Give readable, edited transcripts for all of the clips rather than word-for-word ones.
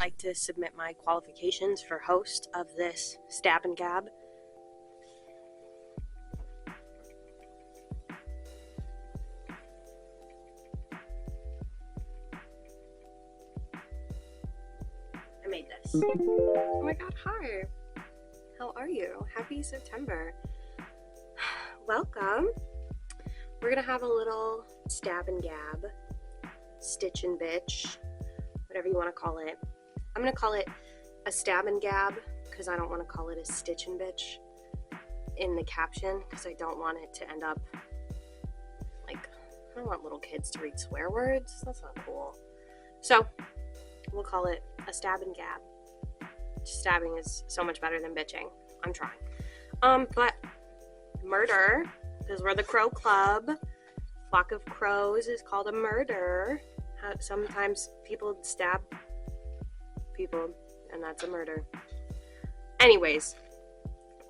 like to submit my qualifications for host of this Stab and Gab. I made this. Oh my god, hi. How are you? Happy September. Welcome. We're gonna have a little Stab and Gab, stitch and bitch, whatever you want to call it. I'm gonna call it a Stab and Gab because I don't want to call it a stitch and bitch in the caption because I don't want it to end up like, I don't want little kids to read swear words. That's not cool. So we'll call it a Stab and Gab. Stabbing is so much better than bitching. I'm trying. But murder, because we're the Crow Club. Flock of crows is called a murder. Sometimes people stab people, and that's a murder. Anyways,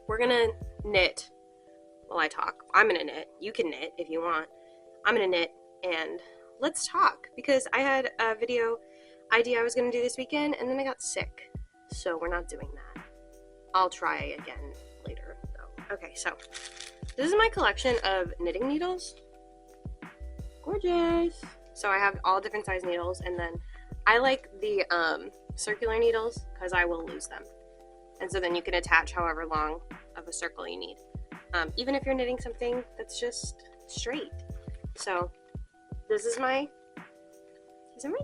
we're gonna knit while I talk. I'm gonna knit. You can knit if you want. I'm gonna knit, and let's talk, because I had a video idea I was gonna do this weekend, and then I got sick. So we're not doing that. I'll try again later, though. Okay, so this is my collection of knitting needles. Gorgeous. So I have all different size needles, and then I like the circular needles because I will lose them. And so then you can attach however long of a circle you need, even if you're knitting something that's just straight. So these are my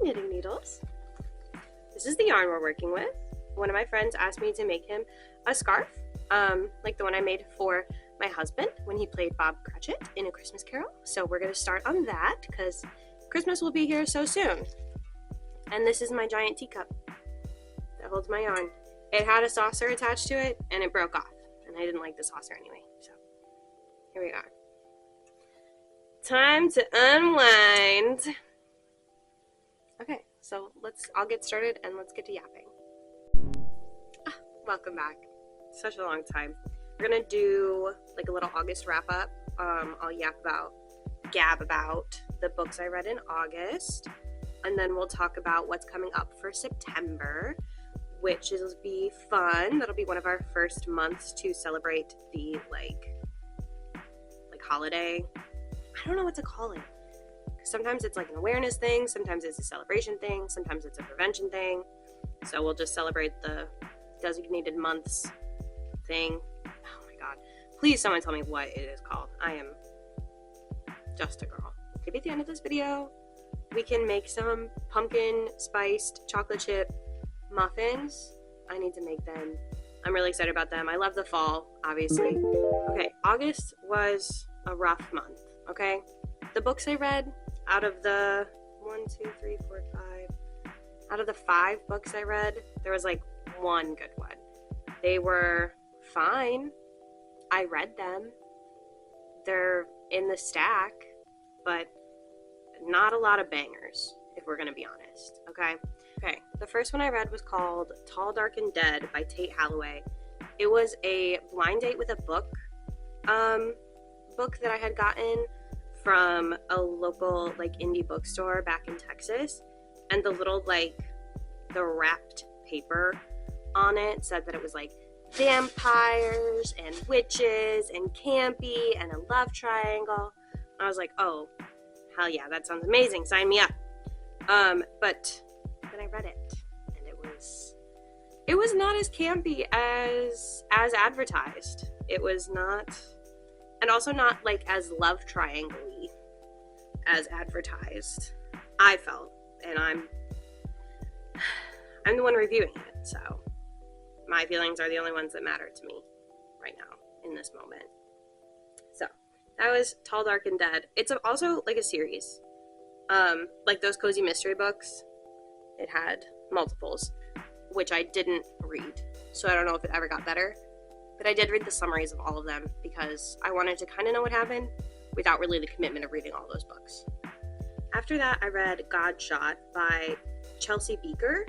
knitting needles. This is the yarn we're working with. One of my friends asked me to make him a scarf, like the one I made for my husband when he played Bob Cratchit in A Christmas Carol. So we're going to start on that because Christmas will be here so soon. And this is my giant teacup that holds my yarn. It had a saucer attached to it and it broke off, and I didn't like the saucer anyway. So here we are. Time to unwind. Okay, so I'll get started and let's get to yapping. Welcome back. Such a long time. We're gonna do like a little August wrap up. I'll gab about the books I read in August, and then we'll talk about what's coming up for September, which will be fun. That'll be one of our first months to celebrate the like holiday. I don't know what to call it. Sometimes it's like an awareness thing, sometimes it's a celebration thing, sometimes it's a prevention thing. So we'll just celebrate the designated months thing. Oh my god. Please someone tell me what it is called. I am just a girl. Maybe at the end of this video, we can make some pumpkin spiced chocolate chip muffins. I need to make them. I'm really excited about them. I love the fall, obviously. Okay, August was a rough month, okay? The books I read, out of the 5 books I read, there was like one good one. They were fine. I read them. They're in the stack, but not a lot of bangers, if we're gonna be honest, okay? Okay, the first one I read was called Tall, Dark, and Dead by Tate Halloway. It was a blind date with a book that I had gotten from a local like indie bookstore back in Texas, and the little the wrapped paper on it said that it was like vampires and witches and campy and a love triangle. I was like, oh hell yeah, that sounds amazing, sign me up. But then I read it, and it was not as campy as advertised. It was not, and also not like as love triangle-y as advertised, I felt. And I'm the one reviewing it, so my feelings are the only ones that matter to me right now in this moment. So that was Tall, Dark, and Dead. It's also like a series, like those cozy mystery books. It had multiples, which I didn't read, so I don't know if it ever got better, but I did read the summaries of all of them because I wanted to kind of know what happened without really the commitment of reading all those books. After that, I read God Shot by Chelsea Beaker.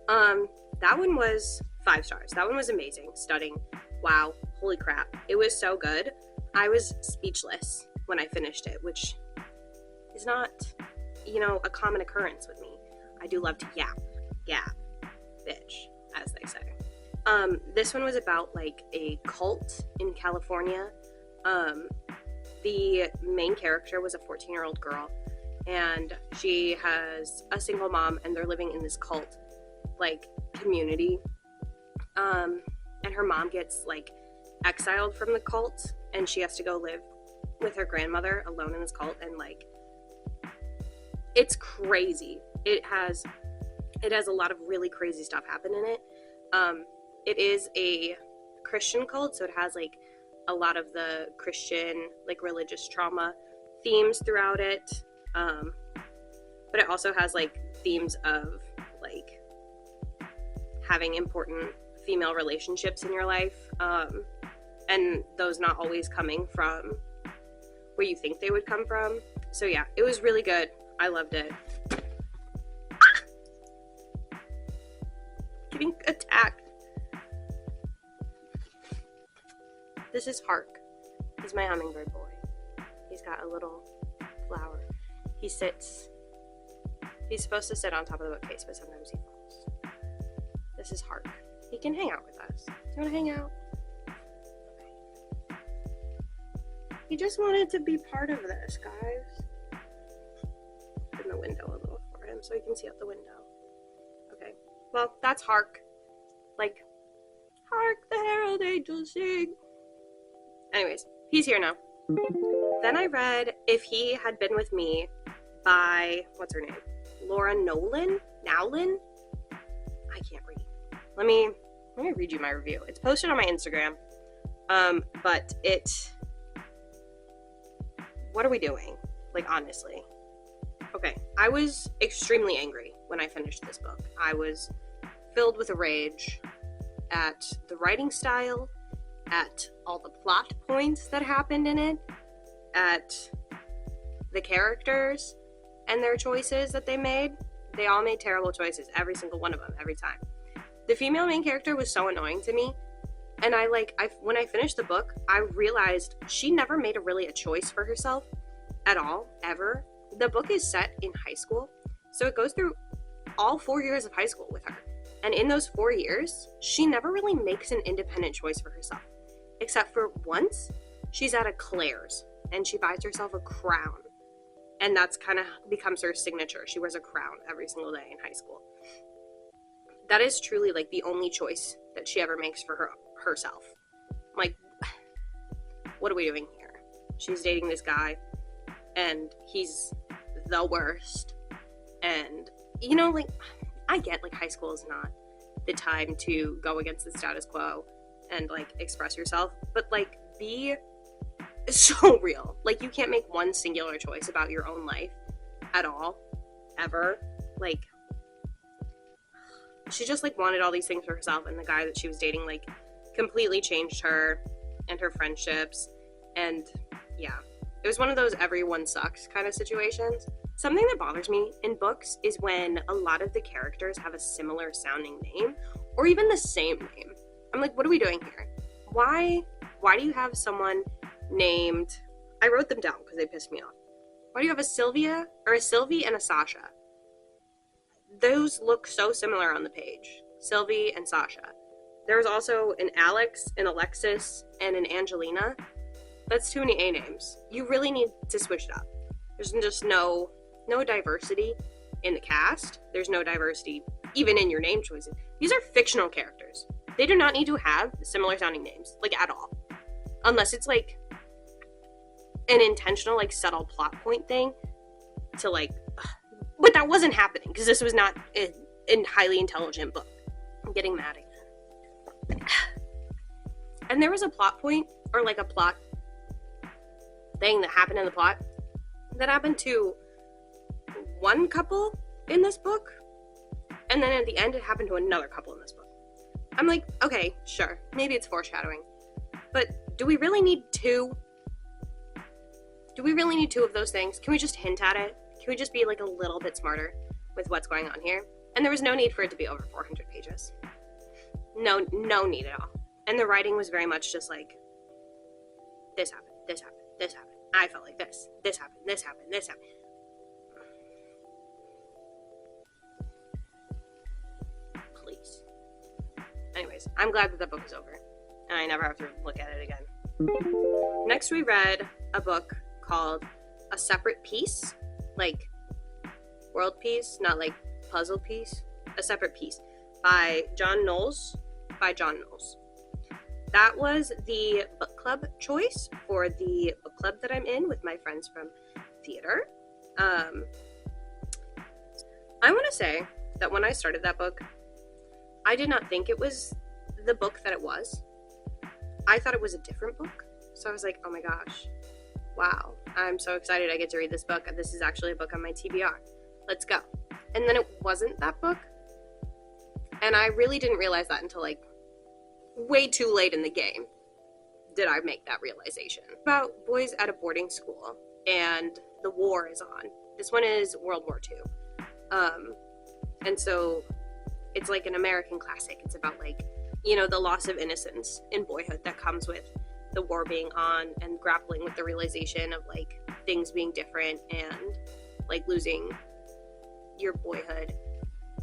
That one was 5 stars. That one was amazing, stunning. Wow, holy crap. It was so good. I was speechless when I finished it, which is not, a common occurrence with me. I do love to yap, This one was about like a cult in California. The main character was a 14-year-old girl, and she has a single mom, and they're living in this cult like community. And her mom gets like exiled from the cult, and she has to go live with her grandmother alone in this cult, and like it's crazy. It has a lot of really crazy stuff happen in it. It is a Christian cult, so it has like a lot of the Christian like religious trauma themes throughout it. But it also has like themes of like having important female relationships in your life, and those not always coming from where you think they would come from. So yeah, it was really good. I loved it. Getting attacked. This is Hark. He's my hummingbird boy. He's got a little flower. He's supposed to sit on top of the bookcase, but sometimes he falls. This is Hark. He can hang out with us. Do you want to hang out? Okay. He just wanted to be part of this, guys. Open the window a little for him so he can see out the window. Okay. Well, that's Hark. Like, hark the herald angels sing. Anyways, he's here now. Then I read If He Had Been With Me by, what's her name? Laura Nowlin? I can't read. Let me read you my review. It's posted on my Instagram. But what are we doing? Like, honestly. Okay, I was extremely angry when I finished this book. I was filled with a rage at the writing style, at all the plot points that happened in it, at the characters and their choices that they made. They all made terrible choices, every single one of them, every time. The female main character was so annoying to me, and when I finished the book, I realized she never made a choice for herself at all, ever. The book is set in high school, so it goes through all 4 years of high school with her. And in those 4 years, she never really makes an independent choice for herself. Except for once, she's at a Claire's, and she buys herself a crown. And that's kind of becomes her signature. She wears a crown every single day in high school. That is truly like the only choice that she ever makes for herself. Like, what are we doing here? She's dating this guy, and he's the worst. And, you know, like, I get, like, high school is not the time to go against the status quo and, like, express yourself. But, like, be so real. Like, you can't make one singular choice about your own life at all, ever. Like, she just, like, wanted all these things for herself, and the guy that she was dating, like, completely changed her and her friendships. And, yeah. It was one of those everyone sucks kind of situations. Something that bothers me in books is when a lot of the characters have a similar sounding name, or even the same name. I'm like, what are we doing here? Why do you have someone named, I wrote them down because they pissed me off. Why do you have a Sylvia, or a Sylvie and a Sasha? Those look so similar on the page. Sylvie and Sasha. There was also an Alex, an Alexis, and an Angelina. That's too many A names. You really need to switch it up. There's just no diversity in the cast. There's no diversity even in your name choices. These are fictional characters. They do not need to have similar sounding names, like, at all. Unless it's, like, an intentional, like, subtle plot point thing to, like, but that wasn't happening, because this was not a highly intelligent book. I'm getting mad again. And there was a plot point, or, like, a plot thing that happened in the plot that happened to one couple in this book, and then at the end it happened to another couple in this book. I'm like, okay, sure, maybe it's foreshadowing, but do we really need two? Do we really need two of those things? Can we just hint at it? Can we just be, like, a little bit smarter with what's going on here? And there was no need for it to be over 400 pages. No need at all. And the writing was very much just like, this happened, this happened, this happened. I felt like this happened, this happened, this happened. Please. Anyways, Anyways, I'm glad that book is over, and I never have to look at it again. Next, we read a book called A Separate Piece, like world piece, not like puzzle piece. A Separate Piece by John Knowles. That was the book club choice for the book club that I'm in with my friends from theater. I want to say that when I started that book, I did not think it was the book that it was. I thought it was a different book. So I was like, oh my gosh, wow, I'm so excited I get to read this book. This is actually a book on my TBR. Let's go. And then it wasn't that book. And I really didn't realize that until like way too late in the game did I make that realization. About boys at a boarding school, and the war is on. This one is World War II. And so it's like an American classic. It's about like, you know, the loss of innocence in boyhood that comes with the war being on, and grappling with the realization of like things being different, and like losing your boyhood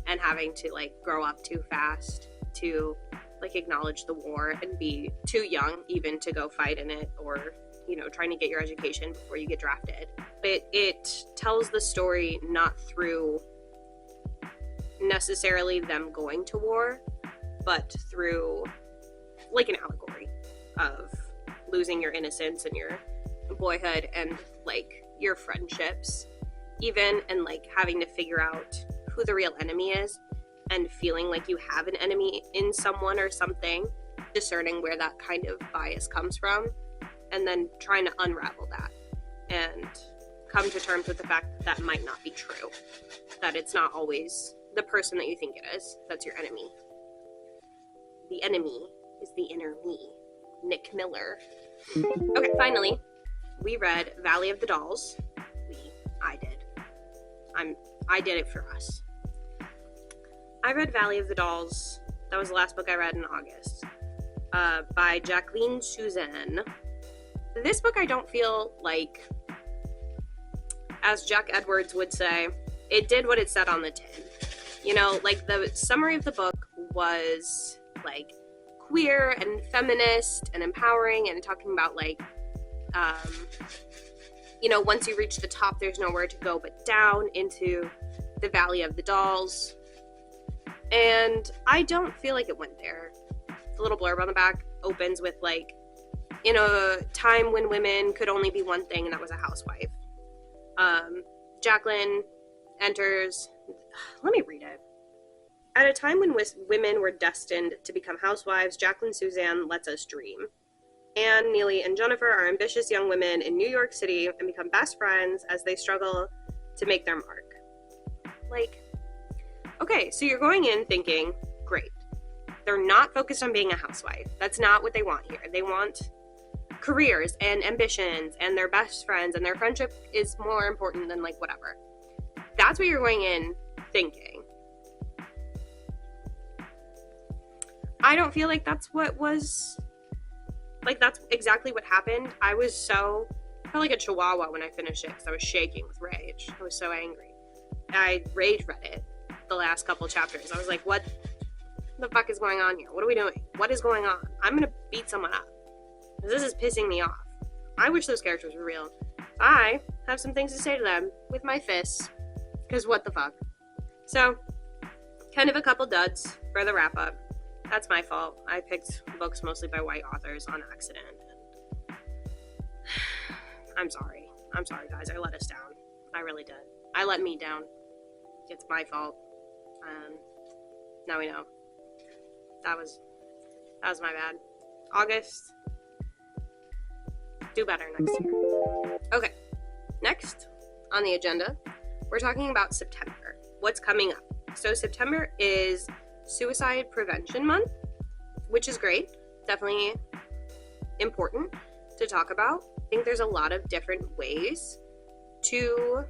and having to like grow up too fast to like acknowledge the war and be too young even to go fight in it, or, you know, trying to get your education before you get drafted. But it tells the story not through necessarily them going to war, but through like an allegory of losing your innocence and your boyhood and like your friendships even, and like having to figure out who the real enemy is, and feeling like you have an enemy in someone or something, discerning where that kind of bias comes from, and then trying to unravel that and come to terms with the fact that that might not be true, that it's not always the person that you think it is that's your enemy. The enemy is the inner me. Nick Miller. Okay, finally, we read Valley of the Dolls. I did it for us. I read Valley of the Dolls. That was the last book I read in August. By Jacqueline Suzanne. This book, I don't feel like, as Jack Edwards would say, it did what it said on the tin. You know, like the summary of the book was like queer and feminist and empowering, and talking about like, you know, once you reach the top, there's nowhere to go but down into the Valley of the Dolls. And I don't feel like it went there. The little blurb on the back opens with like, in a time when women could only be one thing, and that was a housewife. Jacqueline enters, let me read it. At a time when women were destined to become housewives, Jacqueline Suzanne lets us dream. Anne, Neely, and Jennifer are ambitious young women in New York City and become best friends as they struggle to make their mark. Like, okay, so you're going in thinking, great. They're not focused on being a housewife. That's not what they want here. They want careers and ambitions and their best friends, and their friendship is more important than like whatever. That's what you're going in thinking. I don't feel like that's what was, like that's exactly what happened. I felt like a chihuahua when I finished it because I was shaking with rage. I was so angry. I rage read it the last couple chapters. I was like, what the fuck is going on here? What are we doing? What is going on? I'm gonna beat someone up. This is pissing me off. I wish those characters were real. I have some things to say to them with my fists, because what the fuck. So, kind of a couple duds for the wrap up. That's my fault. I picked books mostly by white authors on accident. I'm sorry. I'm sorry, guys. I let us down. I really did. I let me down. It's my fault. Now we know. That was my bad. August. Do better next year. Okay. Next on the agenda, we're talking about September. What's coming up? So September is Suicide Prevention Month, which is great. Definitely important to talk about. I think there's a lot of different ways to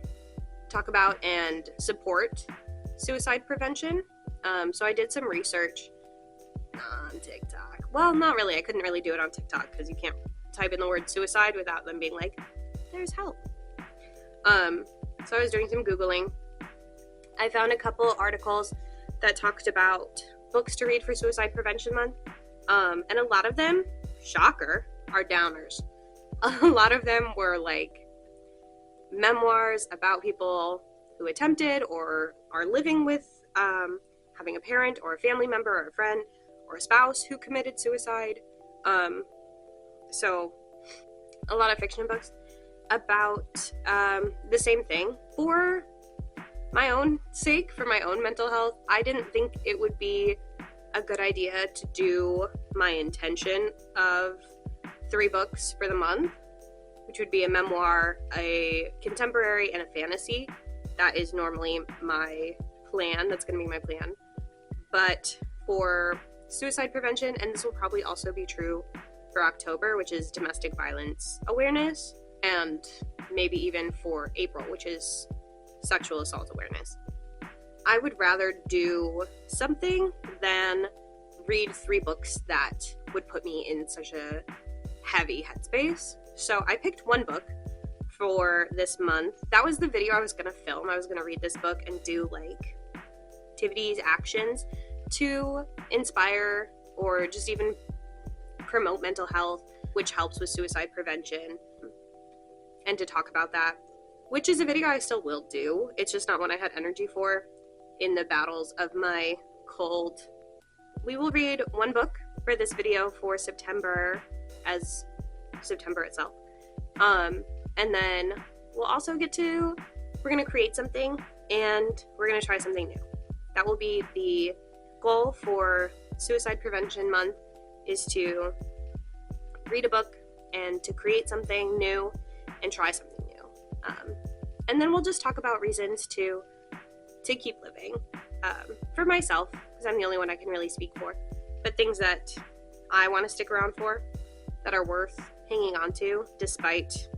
talk about and support suicide prevention. So I did some research on TikTok. Well, not really. I couldn't really do it on TikTok because you can't type in the word suicide without them being like, there's help. So I was doing some Googling. I found a couple articles that talked about books to read for Suicide Prevention Month. And a lot of them, shocker, are downers. A lot of them were like memoirs about people who attempted or are living with having a parent or a family member or a friend or a spouse who committed suicide. So a lot of fiction books about the same thing. For my own sake, for my own mental health, I didn't think it would be a good idea to do my intention of 3 books for the month, which would be a memoir, a contemporary, and a fantasy. That is normally my plan. That's going to be my plan. But for suicide prevention, and this will probably also be true for October, which is domestic violence awareness, and maybe even for April, which is sexual assault awareness, I would rather do something than read 3 books that would put me in such a heavy headspace. So I picked 1 book for this month. That was the video I was going to film. I was going to read this book and do like activities, actions to inspire or just even promote mental health, which helps with suicide prevention, and to talk about that, which is a video I still will do. It's just not one I had energy for in the battles of my cold. We will read 1 book for this video for September, as September itself. And then we'll also we're going to create something and we're going to try something new. That will be the goal for Suicide Prevention Month, is to read a book and to create something new and try something new. And then we'll just talk about reasons to keep living. For myself, because I'm the only one I can really speak for, but things that I want to stick around for, that are worth hanging on to despite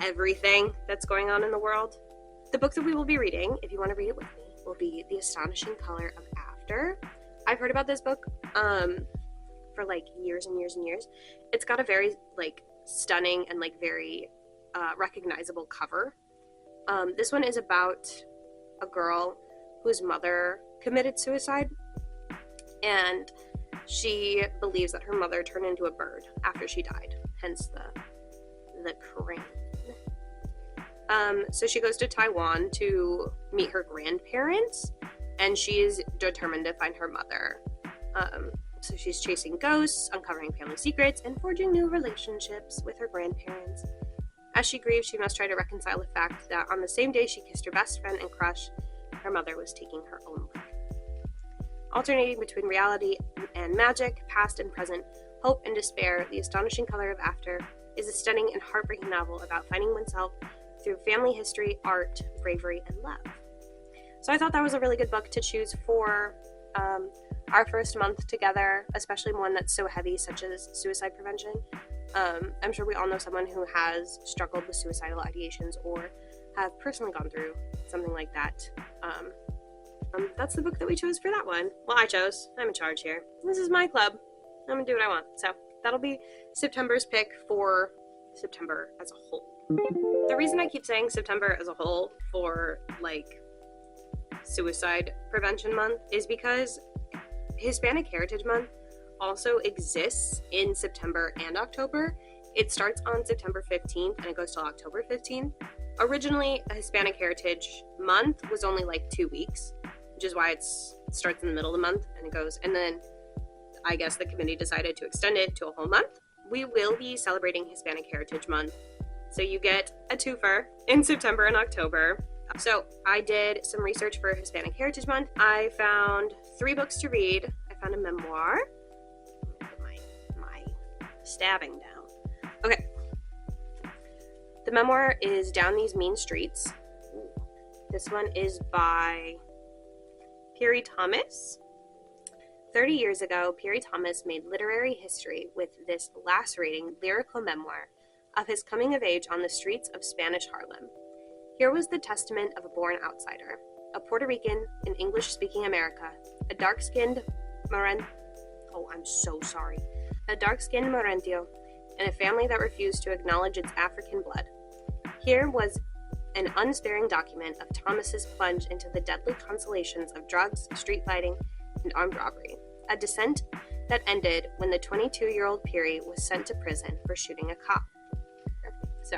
everything that's going on in the world. The book that we will be reading, if you want to read it with me, will be The Astonishing Color of After. I've heard about this book for like years and years and years. It's got a very like stunning and like very recognizable cover. This one is about a girl whose mother committed suicide, and she believes that her mother turned into a bird after she died, hence the crane. So she goes to Taiwan to meet her grandparents, and she's determined to find her mother. So she's chasing ghosts, uncovering family secrets, and forging new relationships with her grandparents. As she grieves, she must try to reconcile the fact that on the same day she kissed her best friend and crush, her mother was taking her own life. Alternating between reality and magic, past and present, hope and despair, The Astonishing Color of After is a stunning and heartbreaking novel about finding oneself through family history, art, bravery, and love. So I thought that was a really good book to choose for our first month together, especially one that's so heavy, such as suicide prevention. I'm sure we all know someone who has struggled with suicidal ideations or have personally gone through something like that. That's the book that we chose for that one. Well, I chose. I'm in charge here. This is my club. I'm gonna do what I want. So that'll be September's pick for September as a whole. The reason I keep saying September as a whole for like Suicide Prevention Month is because Hispanic Heritage Month also exists in September and October. It starts on September 15th and it goes till October 15th. Originally, a Hispanic Heritage Month was only like 2 weeks, which is why it starts in the middle of the month and it goes, and then I guess the committee decided to extend it to a whole month. We will be celebrating Hispanic Heritage Month, so you get a twofer in September and October. So I did some research for Hispanic Heritage Month. I found 3 books to read. I found a memoir. Put my stabbing down. Okay. The memoir is Down These Mean Streets. This one is by Puree Thomas. 30 years ago, Puree Thomas made literary history with this lacerating lyrical memoir of his coming of age on the streets of Spanish Harlem. Here was the testament of a born outsider, a Puerto Rican in English-speaking America, a dark-skinned Morentio, and a family that refused to acknowledge its African blood. Here was an unsparing document of Thomas's plunge into the deadly consolations of drugs, street fighting, and armed robbery. A descent that ended when the 22-year-old Puree was sent to prison for shooting a cop. So,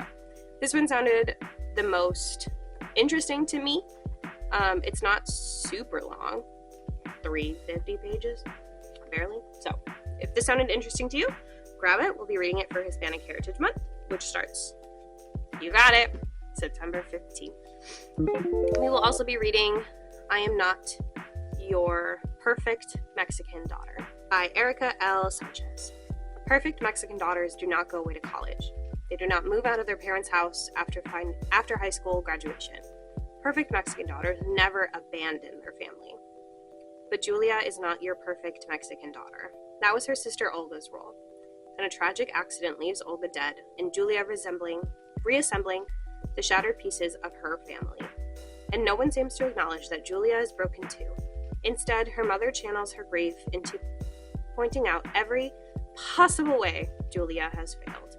this one sounded the most interesting to me. It's not super long, 350 pages, barely. So, if this sounded interesting to you, grab it. We'll be reading it for Hispanic Heritage Month, which starts, you got it, September 15th. We will also be reading I Am Not Your Perfect Mexican Daughter by Erica L. Sanchez. Perfect Mexican daughters do not go away to college. They do not move out of their parents' house after high school graduation. Perfect Mexican daughters never abandon their family. But Julia is not your perfect Mexican daughter. That was her sister Olga's role. Then a tragic accident leaves Olga dead, and Julia reassembling the shattered pieces of her family. And no one seems to acknowledge that Julia is broken too. Instead, her mother channels her grief into pointing out every possible way Julia has failed.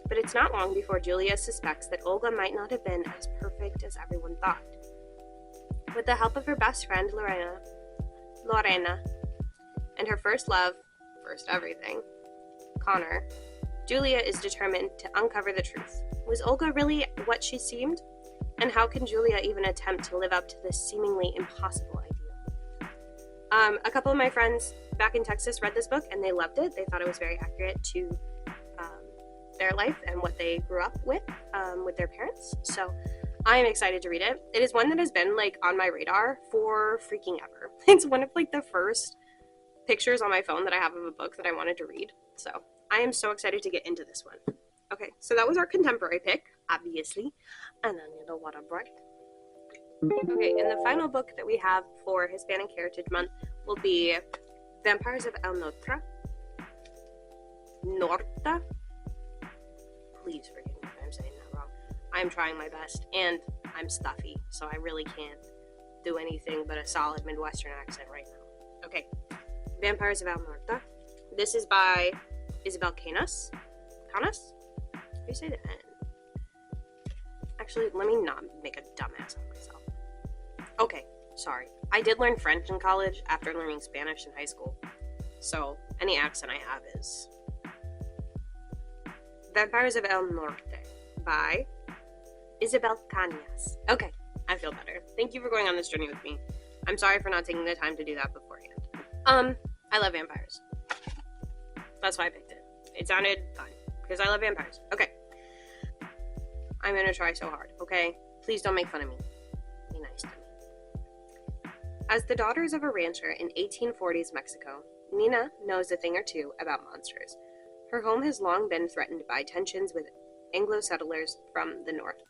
But it's not long before Julia suspects that Olga might not have been as perfect as everyone thought. With the help of her best friend, Lorena, and her first love, first everything, Connor, Julia is determined to uncover the truth. Was Olga really what she seemed? And how can Julia even attempt to live up to this seemingly impossible ideal? A couple of my friends back in Texas read this book and they loved it. They thought it was very accurate to their life and what they grew up with their parents. So I am excited to read it. It is one that has been like on my radar for freaking ever. It's one of like the first pictures on my phone that I have of a book that I wanted to read. So I am so excited to get into this one. Okay, so that was our contemporary pick, obviously. And I need a water break. Okay, and the final book that we have for Hispanic Heritage Month will be Vampires of El Norte. Please forgive me if I'm saying that wrong. I'm trying my best, and I'm stuffy, so I really can't do anything but a solid Midwestern accent right now. Okay, Vampires of El Norte. This is by Isabel Canas. Canas? How do you say that? Actually, let me not make a dumbass of myself. Okay, sorry. I did learn French in college after learning Spanish in high school. So, any accent I have is Vampires of El Norte by Isabel Canas. Okay, I feel better. Thank you for going on this journey with me. I'm sorry for not taking the time to do that beforehand. I love vampires. That's why I picked it. It sounded fun, because I love vampires. Okay. I'm gonna try so hard, okay? Please don't make fun of me. Be nice to me. As the daughters of a rancher in 1840s Mexico, Nina knows a thing or two about monsters. Her home has long been threatened by tensions with Anglo settlers from the north.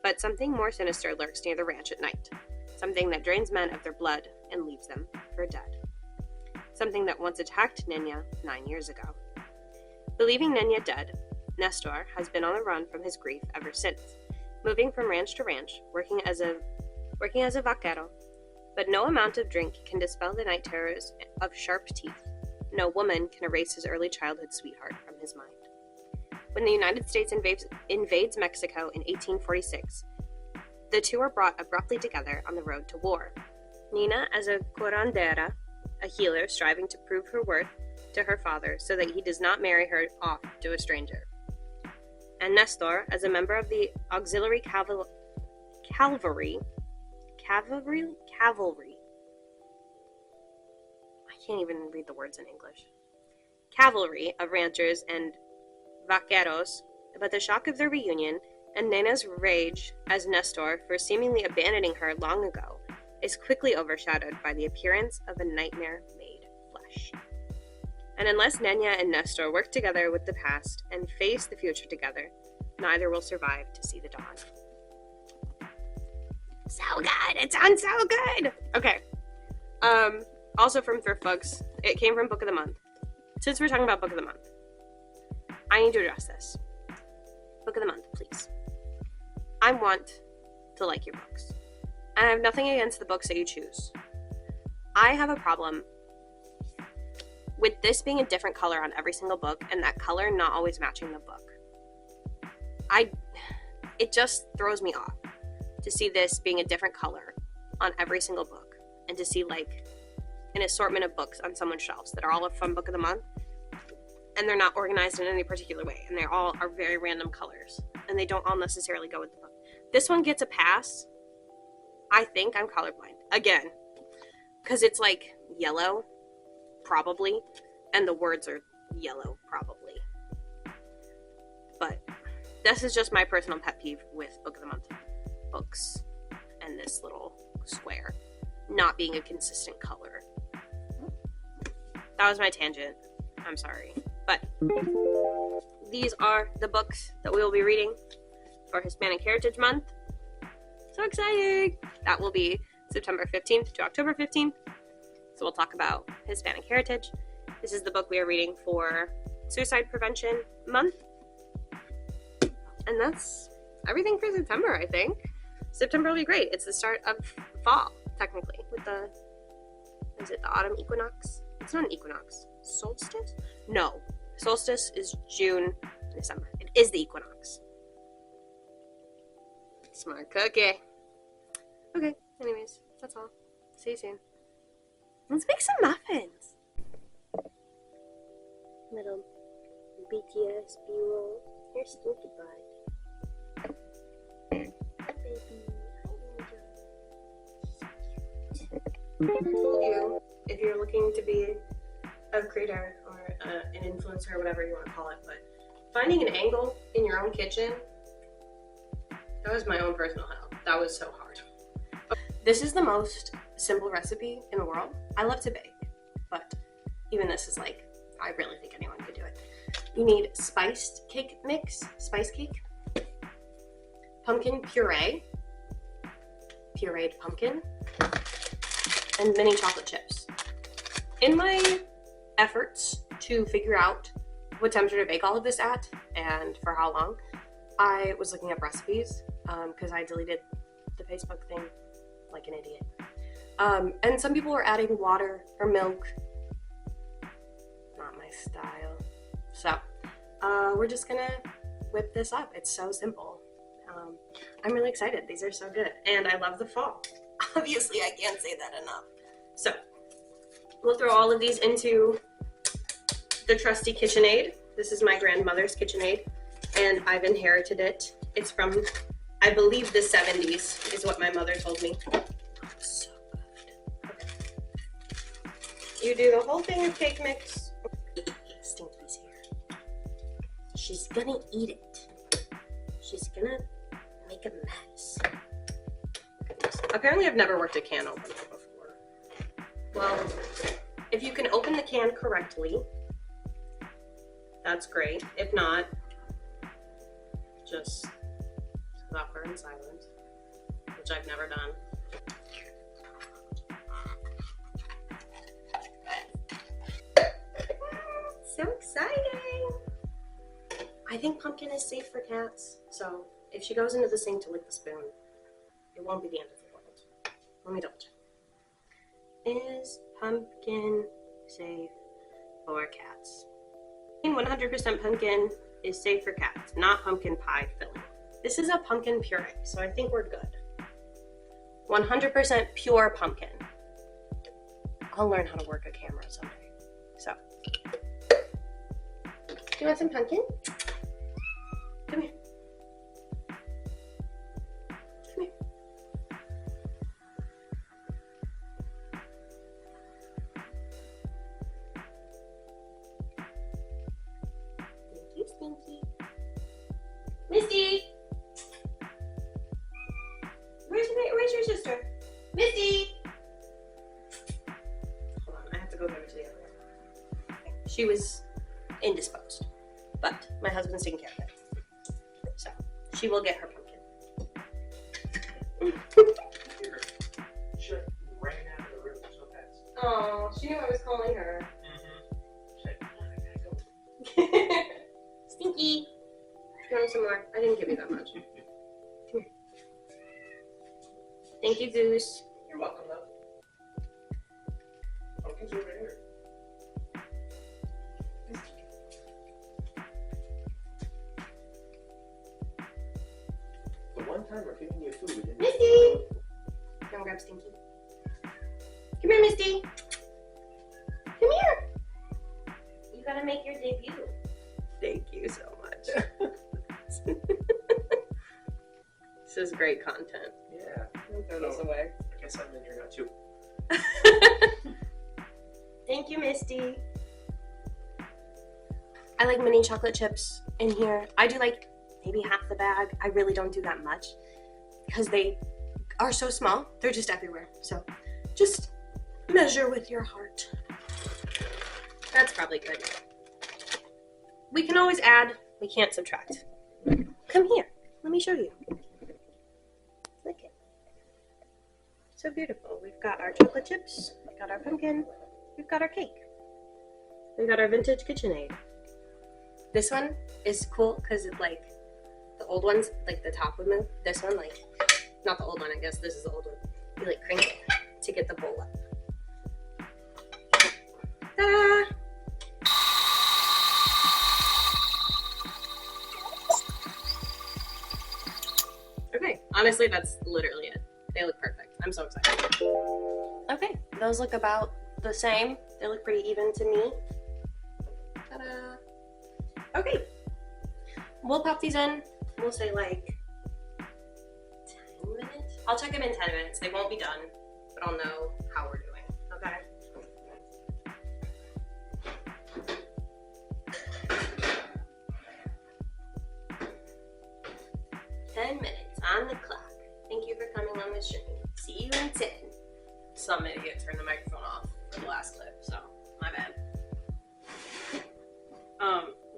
But something more sinister lurks near the ranch at night. Something that drains men of their blood and leaves them for dead. Something that once attacked Nina 9 years ago. Believing Nina dead, Nestor has been on the run from his grief ever since, moving from ranch to ranch, working as a vaquero. But no amount of drink can dispel the night terrors of sharp teeth. No woman can erase his early childhood sweetheart from his mind. When the United States invades Mexico in 1846, the two are brought abruptly together on the road to war. Nina as a curandera, a healer striving to prove her worth to her father so that he does not marry her off to a stranger. And Nestor as a member of the auxiliary cavalry. I can't even read the words in English. Cavalry of ranchers and vaqueros, but the shock of their reunion and Nina's rage as Nestor for seemingly abandoning her long ago is quickly overshadowed by the appearance of a nightmare made flesh. And unless Nina and Nestor work together with the past and face the future together, neither will survive to see the dawn. So good! It sounds so good! Okay. Also from Thrift Books, it came from Book of the Month. Since we're talking about Book of the Month, I need to address this. Book of the Month, please. I want to like your books. And I have nothing against the books that you choose. I have a problem with this being a different color on every single book and that color not always matching the book. it just throws me off to see this being a different color on every single book, and to see like an assortment of books on someone's shelves that are all a fun book of the month, and they're not organized in any particular way, and they all are very random colors, and they don't all necessarily go with the book. This one gets a pass. I think I'm colorblind again, because it's like yellow, probably, and the words are yellow, probably. But this is just my personal pet peeve with Book of the Month books and this little square not being a consistent color. That was my tangent. I'm sorry. But these are the books that we will be reading for Hispanic Heritage Month. So exciting! That will be September 15th to October 15th. So we'll talk about Hispanic heritage. This is the book we are reading for Suicide Prevention Month. And that's everything for September, I think. September will be great. It's the start of fall, technically, with the, is it the autumn equinox? It's not an equinox. Solstice? No. Solstice is June, December. It is the equinox. Smart cookie. Okay, anyways, that's all. See you soon. Let's make some muffins. Little BTS B-roll. You're stinky bud. Baby, I told you, if you're looking to be a creator or an influencer or whatever you want to call it, but finding an angle in your own kitchen, that was my own personal hell. That was so hard. This is the most simple recipe in the world. I love to bake, but even this is like, I really think anyone could do it. You need spiced cake mix, spice cake, pumpkin puree, pureed pumpkin, and mini chocolate chips. In my efforts to figure out what temperature to bake all of this at and for how long, I was looking up recipes because I deleted the Facebook thing like an idiot. And some people were adding water or milk. Not my style. So we're just gonna whip this up. It's so simple. I'm really excited. These are so good. And I love the fall. Obviously, I can't say that enough. So we'll throw all of these into the trusty KitchenAid. This is my grandmother's KitchenAid, and I've inherited it. It's from, I believe, the 70s is what my mother told me. Oh, so good. Okay. You do the whole thing of cake mix. Stinky's here. She's gonna eat it. She's gonna make a mess. Apparently I've never worked a can opener before. Well, if you can open the can correctly, that's great. If not, just suffer in silence, which I've never done. So exciting! I think pumpkin is safe for cats, so if she goes into the sink to lick the spoon, it won't be the end of the world. Let me double check. Is pumpkin safe for cats? 100% pumpkin is safe for cats, not pumpkin pie filling. This is a pumpkin puree, so I think we're good. 100% pure pumpkin. I'll learn how to work a camera someday. So, do you want some pumpkin? Come here. Come here. Thank you, Stinky. Misty! Where's your sister? Misty! Hold on, I have to go over to the other one. She was indisposed, but my husband's taking care of it. So, she will get her pumpkin. She ran out of the room so fast. Oh, she knew I was calling her. Stinky! You want some more? I didn't give you that much. Come here. Thank you, Goose. You're welcome, love. Pumpkin's over here. Misty. Come here. You gotta make your debut. Thank you so much. This is great content. Yeah. Throw this away. I guess I'm in here now too. Thank you, Misty. I like mini chocolate chips in here. I do like maybe half the bag. I really don't do that much because they are so small. They're just everywhere. So just measure with your heart. That's probably good. We can always add. We can't subtract. Come here. Let me show you. Look it. So beautiful. We've got our chocolate chips. We've got our pumpkin. We've got our cake. We've got our vintage KitchenAid. This one is cool because it like the old ones, like the top would move. This one, like not the old one, I guess. This is the old one. You like crank it to get the bowl up. Ta-da! Okay, honestly, that's literally it. They look perfect. I'm so excited. Okay, those look about the same. They look pretty even to me. Ta-da! Okay, we'll pop these in. We'll say like 10 minutes. I'll check them in 10 minutes. They won't be done, but I'll know how we're doing. Okay. 10 minutes on the clock. Thank you for coming on this journey. See you in 10. Some idiot turned the microphone off for the last clip, so my bad.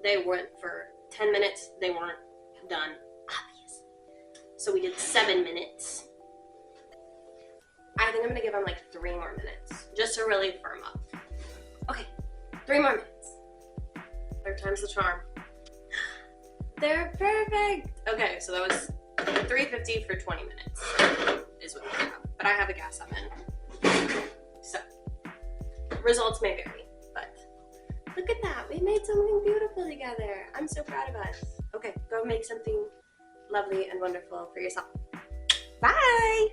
They went for 10 minutes. They weren't done, obviously. So we did 7 minutes. I think I'm gonna give them like 3 more minutes just to really firm up. Okay, 3 more minutes. 3rd time's the charm. They're perfect. Okay, so that was $3.50 for 20 minutes is what we have. But I have a gas oven. So, results may vary, but look at that. We made something beautiful together. I'm so proud of us. Okay, go make something lovely and wonderful for yourself. Bye!